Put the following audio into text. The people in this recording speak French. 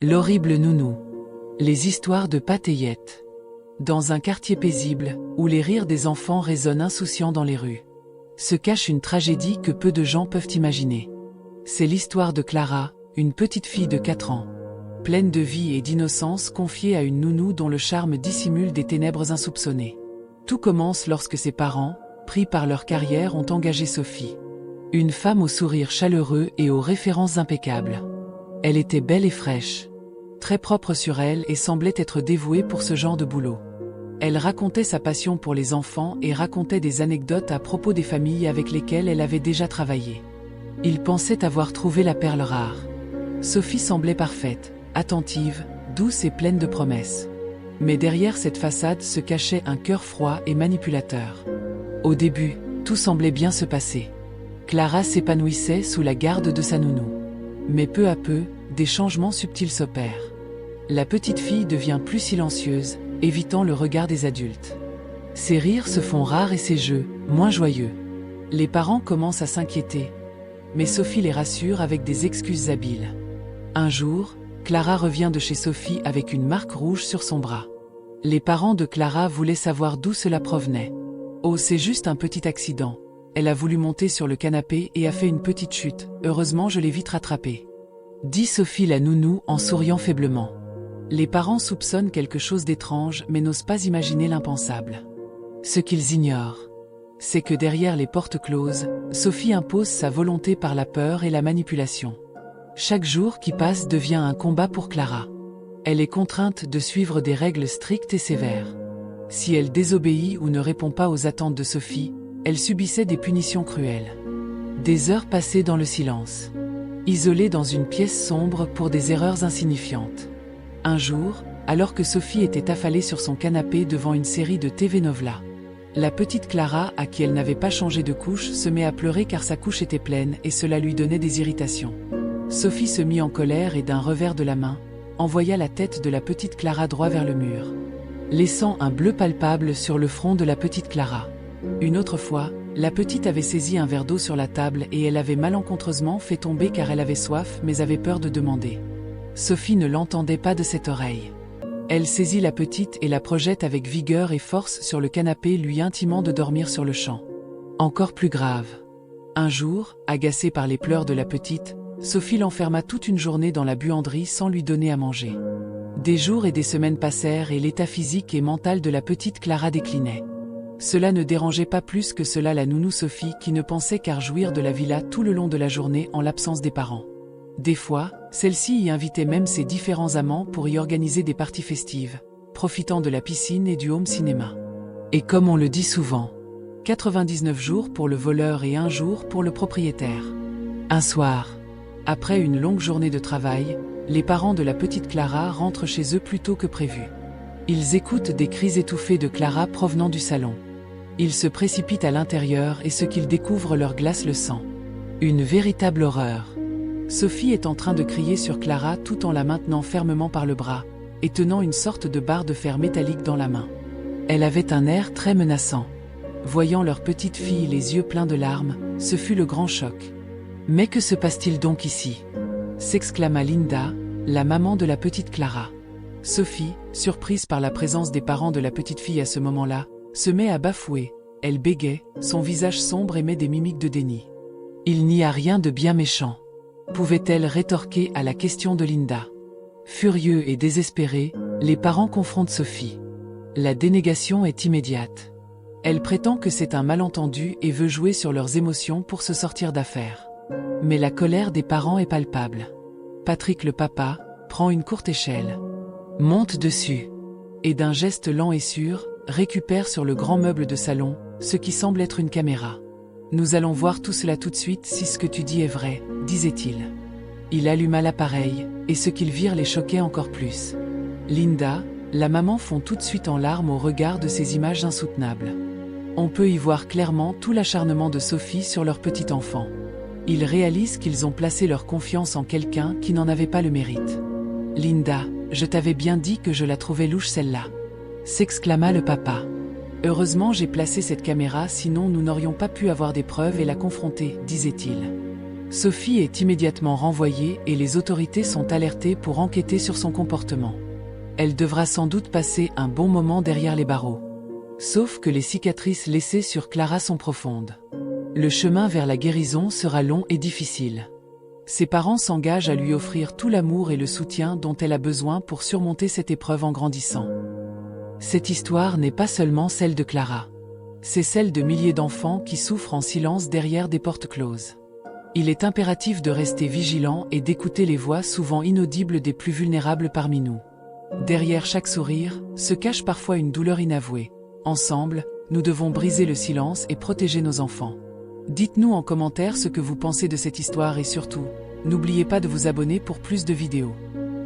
L'horrible nounou. Les histoires de Pat et Yet. Dans un quartier paisible, où les rires des enfants résonnent insouciants dans les rues, se cache une tragédie que peu de gens peuvent imaginer. C'est l'histoire de Clara, une petite fille de 4 ans, pleine de vie et d'innocence confiée à une nounou dont le charme dissimule des ténèbres insoupçonnées. Tout commence lorsque ses parents, pris par leur carrière, ont engagé Sophie. Une femme au sourire chaleureux et aux références impeccables. Elle était belle et fraîche, très propre sur elle et semblait être dévouée pour ce genre de boulot. Elle racontait sa passion pour les enfants et racontait des anecdotes à propos des familles avec lesquelles elle avait déjà travaillé. Il pensait avoir trouvé la perle rare. Sophie semblait parfaite, attentive, douce et pleine de promesses. Mais derrière cette façade se cachait un cœur froid et manipulateur. Au début, tout semblait bien se passer. Clara s'épanouissait sous la garde de sa nounou. Mais peu à peu, des changements subtils s'opèrent. La petite fille devient plus silencieuse, évitant le regard des adultes. Ses rires se font rares et ses jeux, moins joyeux. Les parents commencent à s'inquiéter, mais Sophie les rassure avec des excuses habiles. Un jour, Clara revient de chez Sophie avec une marque rouge sur son bras. Les parents de Clara voulaient savoir d'où cela provenait. « Oh, c'est juste un petit accident. Elle a voulu monter sur le canapé et a fait une petite chute. Heureusement, je l'ai vite rattrapée. » dit Sophie la nounou en souriant faiblement. Les parents soupçonnent quelque chose d'étrange mais n'osent pas imaginer l'impensable. Ce qu'ils ignorent, c'est que derrière les portes closes, Sophie impose sa volonté par la peur et la manipulation. Chaque jour qui passe devient un combat pour Clara. Elle est contrainte de suivre des règles strictes et sévères. Si elle désobéit ou ne répond pas aux attentes de Sophie, elle subissait des punitions cruelles. Des heures passées dans le silence, isolée dans une pièce sombre pour des erreurs insignifiantes. Un jour, alors que Sophie était affalée sur son canapé devant une série de TV Novela, la petite Clara, à qui elle n'avait pas changé de couche, se met à pleurer car sa couche était pleine et cela lui donnait des irritations. Sophie se mit en colère et d'un revers de la main, envoya la tête de la petite Clara droit vers le mur, laissant un bleu palpable sur le front de la petite Clara. Une autre fois, la petite avait saisi un verre d'eau sur la table et elle avait malencontreusement fait tomber car elle avait soif mais avait peur de demander. Sophie ne l'entendait pas de cette oreille. Elle saisit la petite et la projette avec vigueur et force sur le canapé, lui intimant de dormir sur le champ. Encore plus grave. Un jour, agacée par les pleurs de la petite, Sophie l'enferma toute une journée dans la buanderie sans lui donner à manger. Des jours et des semaines passèrent et l'état physique et mental de la petite Clara déclinait. Cela ne dérangeait pas plus que cela la nounou Sophie qui ne pensait qu'à jouir de la villa tout le long de la journée en l'absence des parents. Des fois, celle-ci y invitait même ses différents amants pour y organiser des parties festives, profitant de la piscine et du home cinéma. Et comme on le dit souvent, 99 jours pour le voleur et 1 jour pour le propriétaire. Un soir, après une longue journée de travail, les parents de la petite Clara rentrent chez eux plus tôt que prévu. Ils écoutent des cris étouffés de Clara provenant du salon. Ils se précipitent à l'intérieur et ce qu'ils découvrent leur glace le sang. Une véritable horreur. Sophie est en train de crier sur Clara tout en la maintenant fermement par le bras, et tenant une sorte de barre de fer métallique dans la main. Elle avait un air très menaçant. Voyant leur petite fille les yeux pleins de larmes, ce fut le grand choc. « Mais que se passe-t-il donc ici ?» s'exclama Linda, la maman de la petite Clara. Sophie, surprise par la présence des parents de la petite fille à ce moment-là, se met à bafouer. Elle bégait, son visage sombre émet des mimiques de déni. « Il n'y a rien de bien méchant. » pouvait-elle rétorquer à la question de Linda. Furieux et désespérés, les parents confrontent Sophie. La dénégation est immédiate. Elle prétend que c'est un malentendu et veut jouer sur leurs émotions pour se sortir d'affaire. Mais la colère des parents est palpable. Patrick le papa prend une courte échelle, monte dessus, et d'un geste lent et sûr, récupère sur le grand meuble de salon ce qui semble être une caméra. « Nous allons voir tout cela tout de suite si ce que tu dis est vrai », disait-il. Il alluma l'appareil, et ce qu'ils virent les choquait encore plus. Linda, la maman fond tout de suite en larmes au regard de ces images insoutenables. On peut y voir clairement tout l'acharnement de Sophie sur leur petit enfant. Ils réalisent qu'ils ont placé leur confiance en quelqu'un qui n'en avait pas le mérite. « Linda, je t'avais bien dit que je la trouvais louche celle-là », s'exclama le papa. « Heureusement j'ai placé cette caméra, sinon nous n'aurions pas pu avoir des preuves et la confronter, disait-il. Sophie est immédiatement renvoyée et les autorités sont alertées pour enquêter sur son comportement. Elle devra sans doute passer un bon moment derrière les barreaux. Sauf que les cicatrices laissées sur Clara sont profondes. Le chemin vers la guérison sera long et difficile. Ses parents s'engagent à lui offrir tout l'amour et le soutien dont elle a besoin pour surmonter cette épreuve en grandissant. Cette histoire n'est pas seulement celle de Clara. C'est celle de milliers d'enfants qui souffrent en silence derrière des portes closes. Il est impératif de rester vigilant et d'écouter les voix souvent inaudibles des plus vulnérables parmi nous. Derrière chaque sourire, se cache parfois une douleur inavouée. Ensemble, nous devons briser le silence et protéger nos enfants. Dites-nous en commentaire ce que vous pensez de cette histoire et surtout, n'oubliez pas de vous abonner pour plus de vidéos.